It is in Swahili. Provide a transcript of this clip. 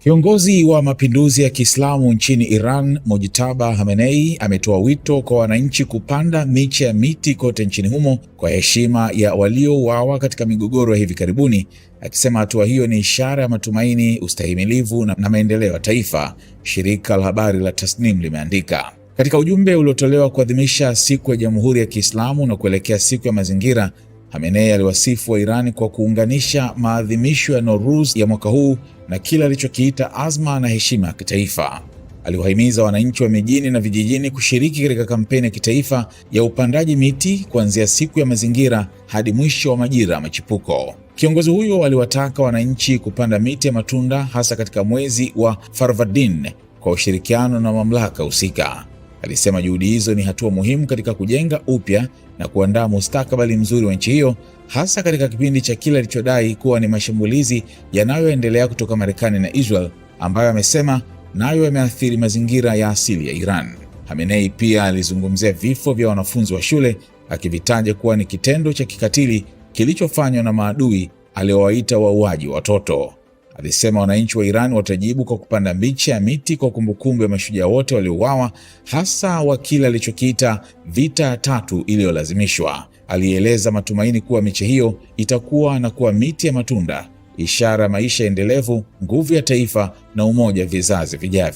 Kiongozi wa mapinduzi ya Kiislamu nchini Iran, Mojtaba Khamenei, ametoa wito kwa wananchi kupanda miche ya miti kote nchini humo kwa heshima ya waliouawa katika migogoro ya hivi karibuni, akisema hatua hiyo ni ishara ya matumaini, ustahimilivu na maendeleo ya taifa, shirika la habari la Tasnim limeandika. Katika ujumbe uliotolewa kuadhimisha siku ya Jamhuri ya Kiislamu na kuelekea siku ya mazingira, Khamenei aliwasifu wa Iran kwa kuunganisha maadhimisho ya Nowruz ya mwaka huu na kile alichokiita azma na heshima ya kitaifa. Aliwahimiza wananchi wa mijini na vijijini kushiriki katika kampeni ya kitaifa ya upandaji miti kuanzia siku ya mazingira hadi mwisho wa majira ya machipuko. Kiongozi huyo aliwataka wananchi kupanda miti ya matunda hasa katika mwezi wa Farvardin kwa ushirikiano na mamlaka husika. Alisema juhudi hizo ni hatua muhimu katika kujenga upya na kuandaa mustakabali mzuri wa nchi hiyo, hasa katika kipindi cha kile alichodai kuwa ni mashambulizi yanayoendelea kutoka Marekani na Israel, ambayo amesema nayo yameathiri mazingira ya asili ya Iran. Khamenei pia alizungumzia vifo vya wanafunzi wa shule, akivitaja kuwa ni kitendo cha kikatili kilichofanywa na maadui aliowaita wauaji wa watoto. Alisema wananchi wa Iran watajibu kwa kupanda miche ya miti kwa kumbukumbu ya mashujaa wote waliouawa, hasa wa kile alichokiita vita tatu iliyolazimishwa. Alieleza matumaini kuwa miche hiyo itakuwa na kuwa miti ya matunda, ishara ya maisha endelevu, nguvu ya taifa na umoja wa vizazi vijavyo.